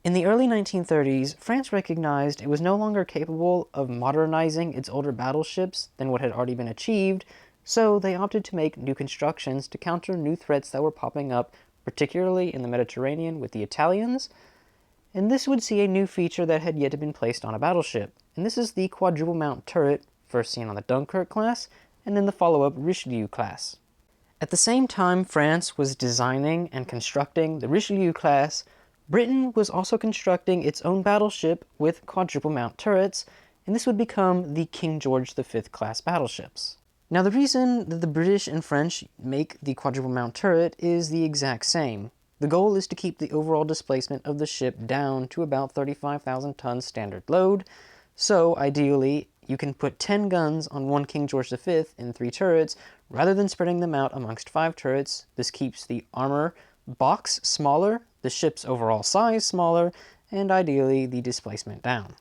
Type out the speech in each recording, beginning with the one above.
In the early 1930s, France recognized it was no longer capable of modernizing its older battleships than what had already been achieved, so they opted to make new constructions to counter new threats that were popping up, particularly in the Mediterranean with the Italians. And this would see a new feature that had yet to been placed on a battleship, and this is the quadruple mount turret, first seen on the Dunkirk class, and then the follow-up Richelieu class. At the same time France was designing and constructing the Richelieu class, Britain was also constructing its own battleship with quadruple mount turrets, and this would become the King George V class battleships. Now the reason that the British and French make the quadruple mount turret is the exact same. The goal is to keep the overall displacement of the ship down to about 35,000 tons standard load, so ideally you can put 10 guns on one King George V in 3 turrets, rather than spreading them out amongst 5 turrets. This keeps the armor box smaller, the ship's overall size smaller, and ideally the displacement down.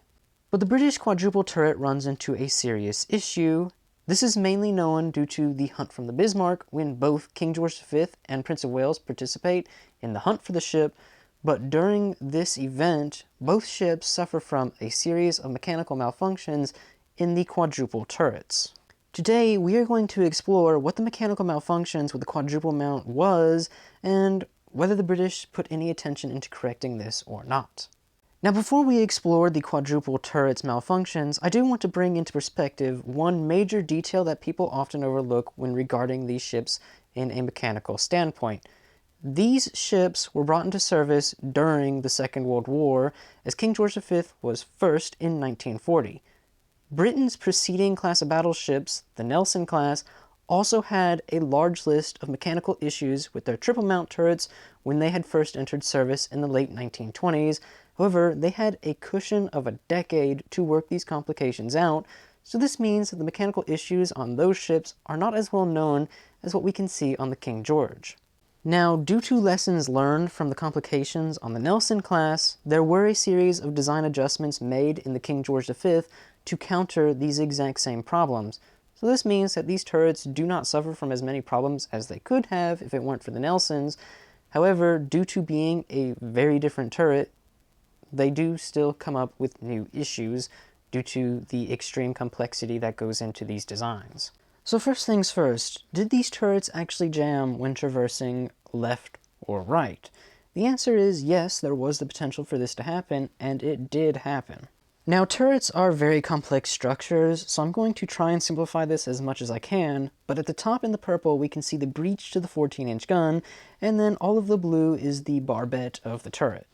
But the British quadruple turret runs into a serious issue. This is mainly known due to the hunt from the Bismarck, when both King George V and Prince of Wales participate in the hunt for the ship, but during this event, both ships suffer from a series of mechanical malfunctions in the quadruple turrets. Today, we are going to explore what the mechanical malfunctions with the quadruple mount was, and whether the British put any attention into correcting this or not. Now, before we explore the quadruple turret's malfunctions, I do want to bring into perspective one major detail that people often overlook when regarding these ships in a mechanical standpoint. These ships were brought into service during the Second World War, as King George V was first in 1940. Britain's preceding class of battleships, the Nelson class, also had a large list of mechanical issues with their triple mount turrets when they had first entered service in the late 1920s. However, they had a cushion of a decade to work these complications out, so this means that the mechanical issues on those ships are not as well known as what we can see on the King George. Now, due to lessons learned from the complications on the Nelson class, there were a series of design adjustments made in the King George V to counter these exact same problems. So this means that these turrets do not suffer from as many problems as they could have if it weren't for the Nelsons. However, due to being a very different turret, they do still come up with new issues due to the extreme complexity that goes into these designs. So first things first, did these turrets actually jam when traversing left or right? The answer is yes, there was the potential for this to happen, and it did happen. Now, turrets are very complex structures, so I'm going to try and simplify this as much as I can, but at the top in the purple we can see the breech to the 14-inch gun, and then all of the blue is the barbette of the turret.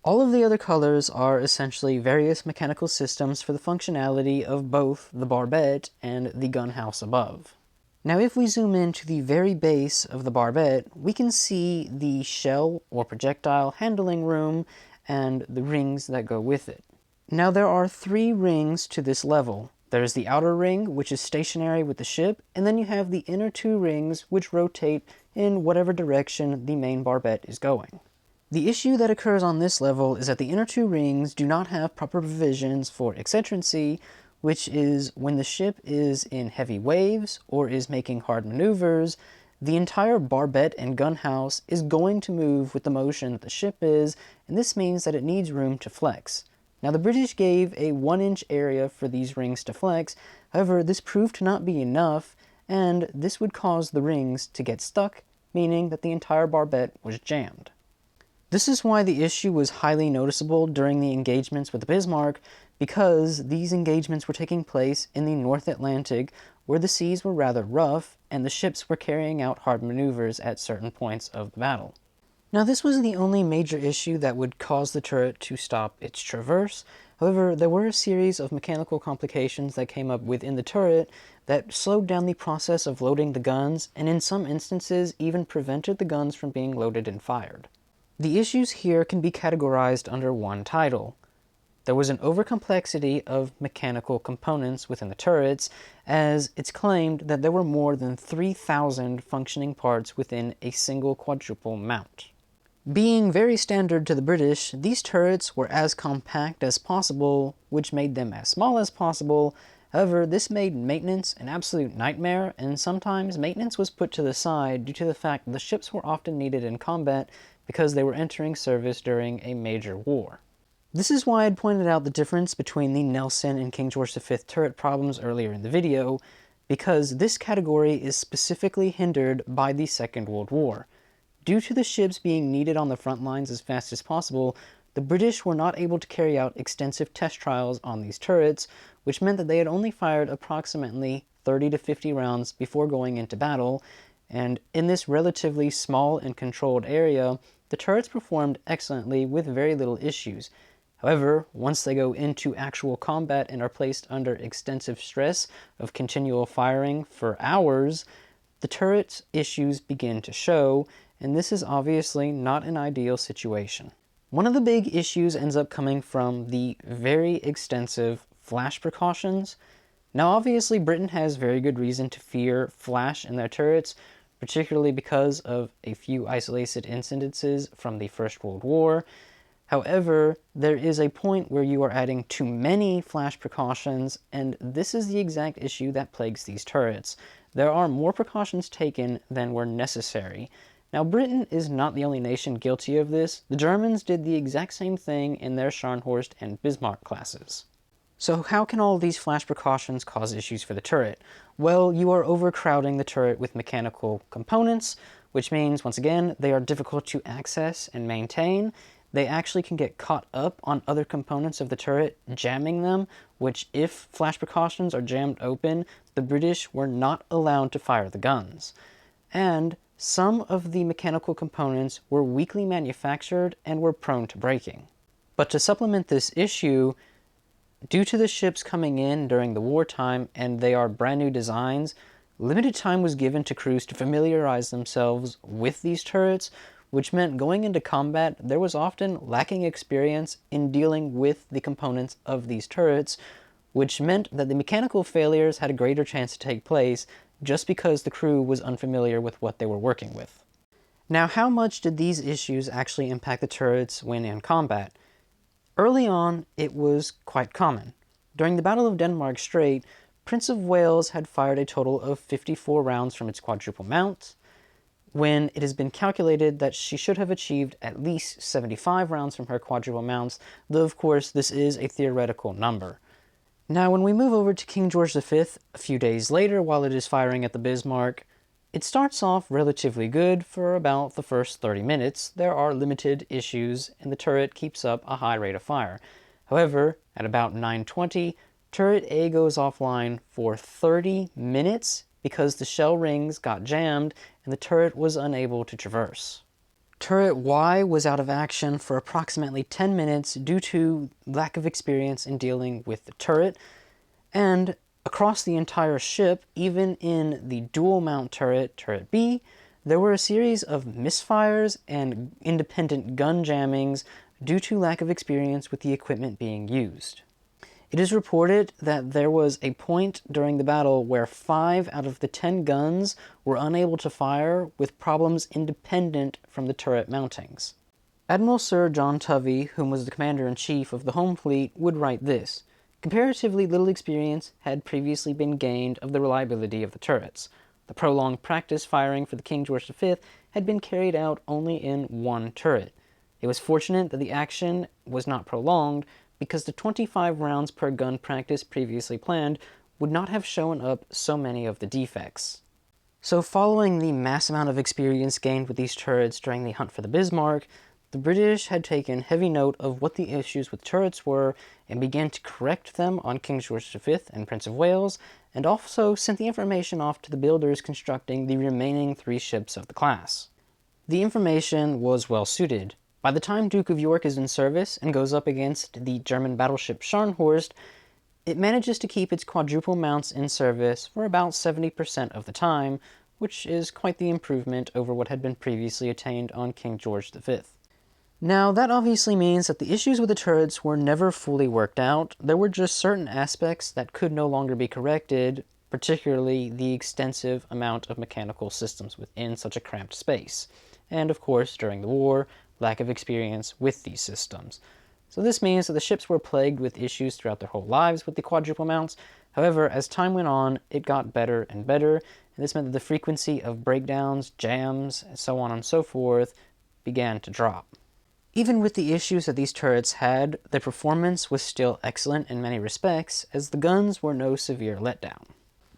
All of the other colors are essentially various mechanical systems for the functionality of both the barbette and the gun house above. Now, if we zoom in to the very base of the barbette, we can see the shell or projectile handling room and the rings that go with it. Now, there are 3 rings to this level. There's the outer ring, which is stationary with the ship, and then you have the inner 2 rings, which rotate in whatever direction the main barbette is going. The issue that occurs on this level is that the inner 2 rings do not have proper provisions for eccentricity, which is when the ship is in heavy waves or is making hard maneuvers, the entire barbette and gun house is going to move with the motion that the ship is, and this means that it needs room to flex. Now, the British gave a 1-inch area for these rings to flex. However, this proved to not be enough, and this would cause the rings to get stuck, meaning that the entire barbette was jammed. This is why the issue was highly noticeable during the engagements with the Bismarck, because these engagements were taking place in the North Atlantic, where the seas were rather rough, and the ships were carrying out hard maneuvers at certain points of the battle. Now, this was the only major issue that would cause the turret to stop its traverse. However, there were a series of mechanical complications that came up within the turret that slowed down the process of loading the guns, and in some instances even prevented the guns from being loaded and fired. The issues here can be categorized under one title. There was an overcomplexity of mechanical components within the turrets, as it's claimed that there were more than 3,000 functioning parts within a single quadruple mount. Being very standard to the British, these turrets were as compact as possible, which made them as small as possible. However, this made maintenance an absolute nightmare, and sometimes maintenance was put to the side due to the fact that the ships were often needed in combat because they were entering service during a major war. This is why I'd pointed out the difference between the Nelson and King George V turret problems earlier in the video, because this category is specifically hindered by the Second World War. Due to the ships being needed on the front lines as fast as possible, the British were not able to carry out extensive test trials on these turrets, which meant that they had only fired approximately 30 to 50 rounds before going into battle, and in this relatively small and controlled area, the turrets performed excellently with very little issues. However, once they go into actual combat and are placed under extensive stress of continual firing for hours, the turret's issues begin to show, and this is obviously not an ideal situation. One of the big issues ends up coming from the very extensive flash precautions. Now obviously Britain has very good reason to fear flash in their turrets, particularly because of a few isolated incidences from the First World War. However, there is a point where you are adding too many flash precautions, and this is the exact issue that plagues these turrets. There are more precautions taken than were necessary. Now, Britain is not the only nation guilty of this. The Germans did the exact same thing in their Scharnhorst and Bismarck classes. So how can all of these flash precautions cause issues for the turret? Well, you are overcrowding the turret with mechanical components, which means, once again, they are difficult to access and maintain. They actually can get caught up on other components of the turret, jamming them, which, if flash precautions are jammed open, the British were not allowed to fire the guns. And some of the mechanical components were weakly manufactured and were prone to breaking. But to supplement this issue, due to the ships coming in during the wartime and they are brand new designs, limited time was given to crews to familiarize themselves with these turrets, which meant going into combat, there was often lacking experience in dealing with the components of these turrets, which meant that the mechanical failures had a greater chance to take place just because the crew was unfamiliar with what they were working with. Now, how much did these issues actually impact the turrets when in combat? Early on, it was quite common. During the Battle of Denmark Strait, Prince of Wales had fired a total of 54 rounds from its quadruple mount, when it has been calculated that she should have achieved at least 75 rounds from her quadruple mounts, though of course this is a theoretical number. Now when we move over to King George V, a few days later while it is firing at the Bismarck, it starts off relatively good for about the first 30 minutes. There are limited issues and the turret keeps up a high rate of fire. However, at about 9:20, turret A goes offline for 30 minutes because the shell rings got jammed and the turret was unable to traverse. Turret Y was out of action for approximately 10 minutes due to lack of experience in dealing with the turret, and across the entire ship, even in the dual mount turret, turret B, there were a series of misfires and independent gun jammings due to lack of experience with the equipment being used. It is reported that there was a point during the battle where 5 out of the 10 guns were unable to fire with problems independent from the turret mountings. Admiral Sir John Tovey, whom was the commander-in-chief of the home fleet, would write this: "Comparatively little experience had previously been gained of the reliability of the turrets. The prolonged practice firing for the King George V had been carried out only in one turret. It was fortunate that the action was not prolonged, because the 25 rounds per gun practice previously planned would not have shown up so many of the defects." So following the mass amount of experience gained with these turrets during the hunt for the Bismarck, the British had taken heavy note of what the issues with turrets were and began to correct them on King George V and Prince of Wales, and also sent the information off to the builders constructing the remaining 3 ships of the class. The information was well suited. By the time Duke of York is in service and goes up against the German battleship Scharnhorst, it manages to keep its quadruple mounts in service for about 70% of the time, which is quite the improvement over what had been previously attained on King George V. Now, that obviously means that the issues with the turrets were never fully worked out. There were just certain aspects that could no longer be corrected, particularly the extensive amount of mechanical systems within such a cramped space. And of course, during the war, lack of experience with these systems. So this means that the ships were plagued with issues throughout their whole lives with the quadruple mounts. However, as time went on, it got better and better, and this meant that the frequency of breakdowns, jams, and so on and so forth began to drop. Even with the issues that these turrets had, the performance was still excellent in many respects, as the guns were no severe letdown.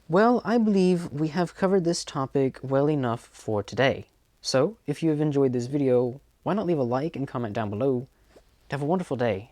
Well, I believe we have covered this topic well enough for today. So, if you have enjoyed this video, why not leave a like and comment down below? Have a wonderful day.